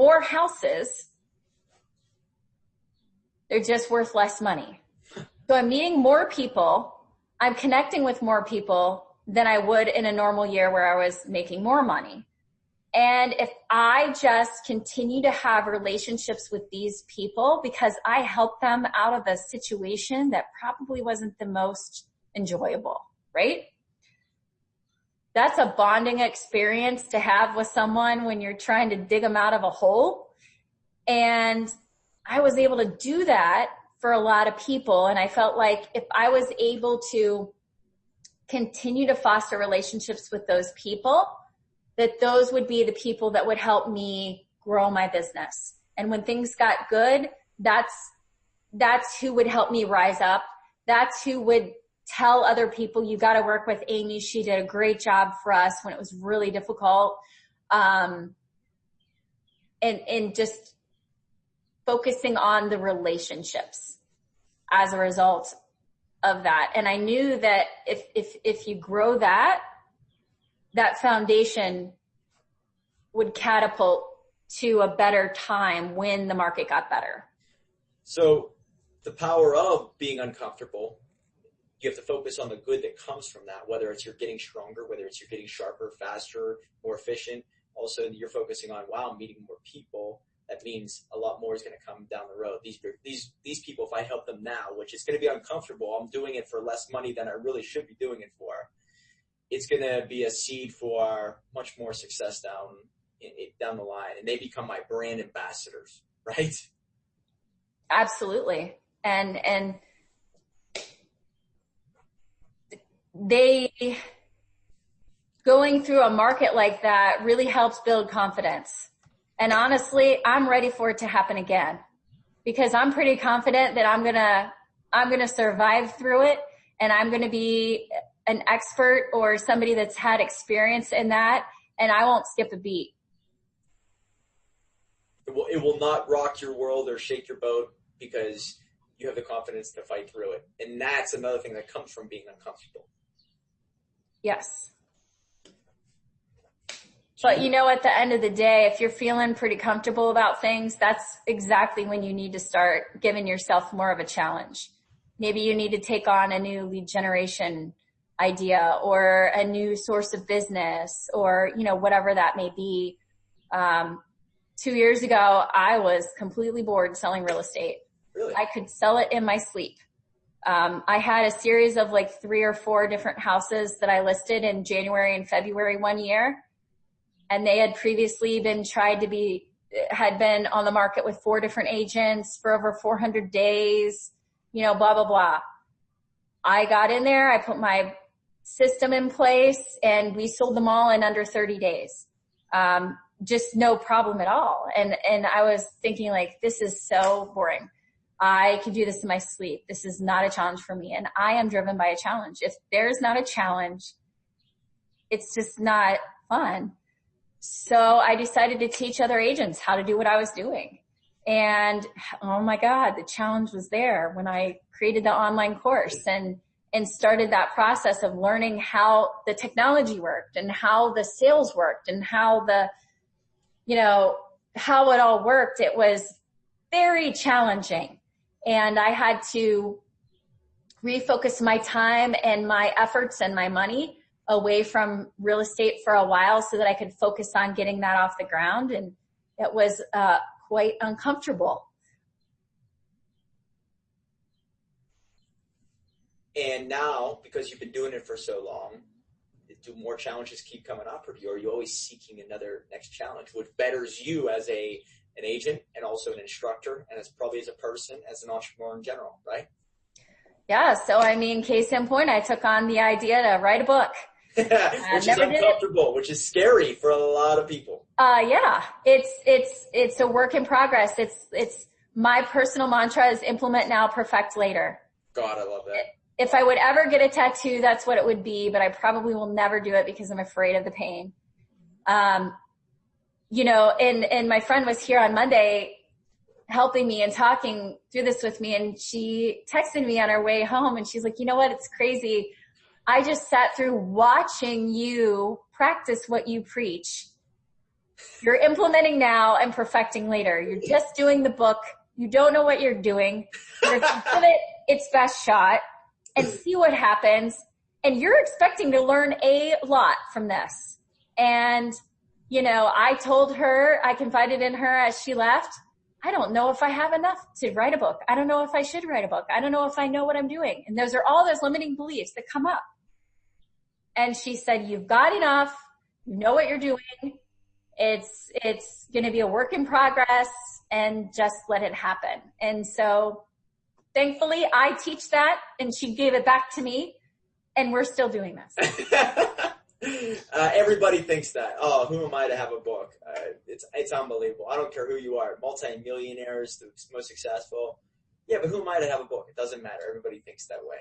more houses. They're just worth less money. So I'm meeting more people. I'm connecting with more people than I would in a normal year where I was making more money. And if I just continue to have relationships with these people because I helped them out of a situation that probably wasn't the most enjoyable, right? That's a bonding experience to have with someone when you're trying to dig them out of a hole. And I was able to do that for a lot of people. And I felt like if I was able to continue to foster relationships with those people, that those would be the people that would help me grow my business. And when things got good, that's who would help me rise up. That's who would tell other people, you got to work with Amy. She did a great job for us when it was really difficult. And just focusing on the relationships as a result of that. And I knew that if you grow that foundation would catapult to a better time when the market got better. So the power of being uncomfortable, you have to focus on the good that comes from that, whether it's you're getting stronger, whether it's you're getting sharper, faster, more efficient. Also, you're focusing on, wow, I'm meeting more people. That means a lot more is going to come down the road. These people, if I help them now, which is going to be uncomfortable, I'm doing it for less money than I really should be doing it for. It's going to be a seed for much more success down the line, and they become my brand ambassadors, right? Absolutely. And they going through a market like that really helps build confidence. And honestly, I'm ready for it to happen again because I'm pretty confident that I'm going to survive through it, and I'm going to be an expert or somebody that's had experience in that, and I won't skip a beat. It will not rock your world or shake your boat because you have the confidence to fight through it. And that's another thing that comes from being uncomfortable. Yes. But at the end of the day, if you're feeling pretty comfortable about things, that's exactly when you need to start giving yourself more of a challenge. Maybe you need to take on a new lead generation idea or a new source of business or, whatever that may be. 2 years ago, I was completely bored selling real estate. Really? I could sell it in my sleep. I had a series of 3 or 4 different houses that I listed in January and February one year. And they had previously had been on the market with 4 different agents for over 400 days, blah, blah, blah. I got in there, I put my system in place, and we sold them all in under 30 days. Just no problem at all. And I was thinking this is so boring. I can do this in my sleep. This is not a challenge for me. And I am driven by a challenge. If there's not a challenge, it's just not fun. So I decided to teach other agents how to do what I was doing. And oh my God, the challenge was there when I created the online course and started that process of learning how the technology worked and how the sales worked and how how it all worked. It was very challenging. And I had to refocus my time and my efforts and my money away from real estate for a while so that I could focus on getting that off the ground. And it was quite uncomfortable. And now, because you've been doing it for so long, do more challenges keep coming up, or are you always seeking another next challenge, which betters you as an agent and also an instructor, and as probably as a person, as an entrepreneur in general, right? Yeah. So, case in point, I took on the idea to write a book. Which is uncomfortable, which is scary for a lot of people. Yeah. It's a work in progress. It's my personal mantra is implement now, perfect later. God, I love that. If I would ever get a tattoo, that's what it would be, but I probably will never do it because I'm afraid of the pain. And my friend was here on Monday helping me and talking through this with me, and she texted me on her way home, and she's like, you know what, it's crazy. I just sat through watching you practice what you preach You're implementing now and perfecting later. You're just doing the book. You don't know what you're doing. You're going to give it its best shot and see what happens. And you're expecting to learn a lot from this. And, you know, I told her, I confided in her as she left, I don't know if I have enough to write a book. I don't know if I should write a book. I don't know if I know what I'm doing. And those are all those limiting beliefs that come up. And she said, you've got enough. You know what you're doing. It's going to be a work in progress, and just let it happen. And so thankfully I teach that, and she gave it back to me, and we're still doing this. Everybody thinks that. Oh, who am I to have a book? It's unbelievable. I don't care who you are, multi-millionaires, the most successful. Yeah, but who am I to have a book? It doesn't matter. Everybody thinks that way.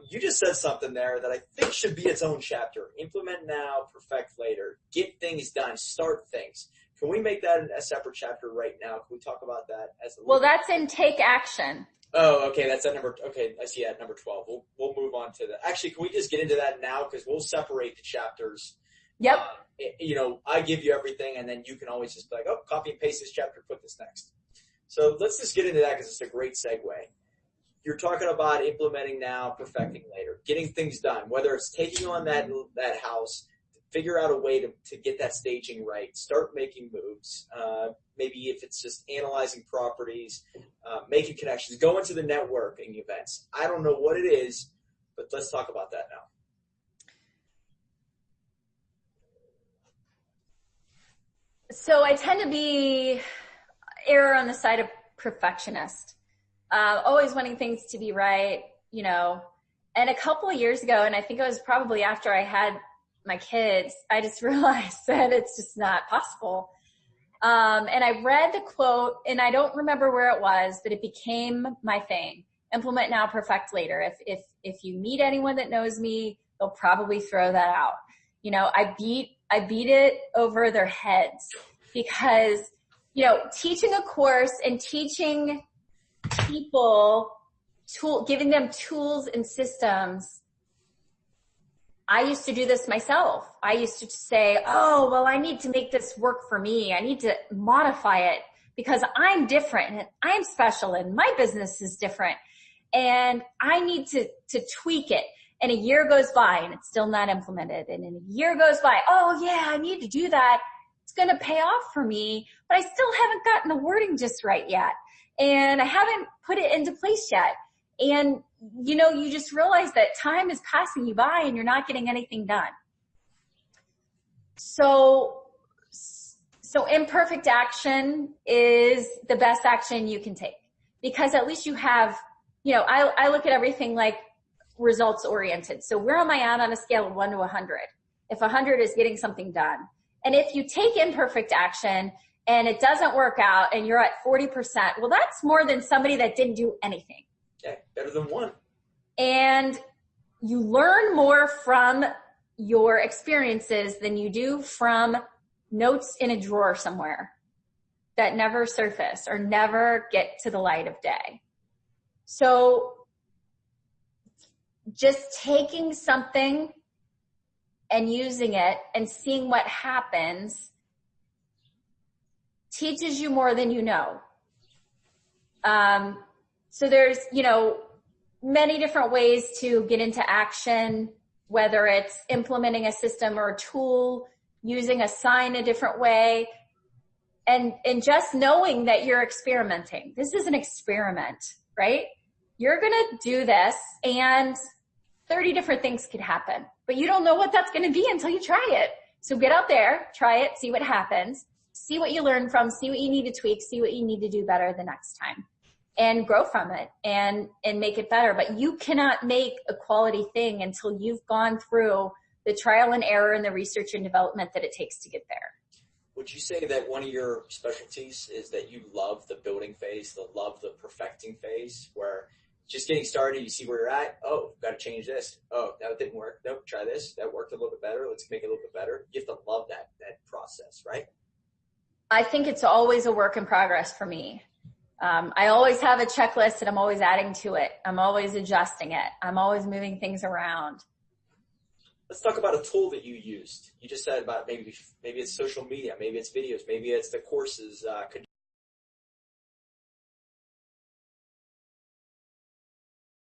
You just said something there that I think should be its own chapter. Implement now, perfect later. Get things done. Start things. Can we make that a separate chapter right now? Can we talk about that as a Well, that's in take action. Oh, okay. That's at okay. I see at number 12. We'll move on to that. Actually, can we just get into that now? Cause we'll separate the chapters. Yep. You know, I give you everything, and then you can always just be like, oh, copy and paste this chapter, put this next. So let's just get into that, cause it's a great segue. You're talking about implementing now, perfecting later, getting things done, whether it's taking on that house, figure out a way to get that staging right, start making moves. Maybe if it's just analyzing properties, making connections, go into the networking events. I don't know what it is, but let's talk about that now. So I tend to err on the side of perfectionist. Always wanting things to be right, you know. And a couple of years ago, and I think it was probably after I had my kids, I just realized that it's just not possible. And I read the quote, and I don't remember where it was, but it became my thing. Implement now, perfect later. If you meet anyone that knows me, they'll probably throw that out. You know, I beat it over their heads because, you know, teaching a course and teaching people, giving them tools and systems. I used to do this myself. I used to say, oh, well, I need to make this work for me. I need to modify it because I'm different and I'm special and my business is different. And I need to tweak it. And a year goes by and it's still not implemented. And then a year goes by, oh yeah, I need to do that. It's going to pay off for me, but I still haven't gotten the wording just right yet. And I haven't put it into place yet. And, you know, you just realize that time is passing you by and you're not getting anything done. So imperfect action is the best action you can take because at least you have, you know, I look at everything like results oriented. So where am I at on a scale of 1 to 100? If 100 is getting something done. And if you take imperfect action and it doesn't work out and you're at 40%, well, that's more than somebody that didn't do anything. Yeah, better than one. And you learn more from your experiences than you do from notes in a drawer somewhere that never surface or never get to the light of day. So just taking something and using it and seeing what happens teaches you more than you know. So there's, you know, many different ways to get into action, whether it's implementing a system or a tool, using a sign a different way, and just knowing that you're experimenting. This is an experiment, right? You're going to do this and 30 different things could happen, but you don't know what that's going to be until you try it. So get out there, try it, see what happens, see what you learn from, see what you need to tweak, see what you need to do better the next time. And grow from it and make it better. But you cannot make a quality thing until you've gone through the trial and error and the research and development that it takes to get there. Would you say that one of your specialties is that you love the building phase, love the perfecting phase, where just getting started, you see where you're at, oh, got to change this. Oh, that didn't work. Nope, try this. That worked a little bit better. Let's make it a little bit better. You have to love that process, right? I think it's always a work in progress for me. I always have a checklist and I'm always adding to it. I'm always adjusting it. I'm always moving things around. Let's talk about a tool that you used. You just said about maybe it's social media, maybe it's videos, maybe it's the courses. Could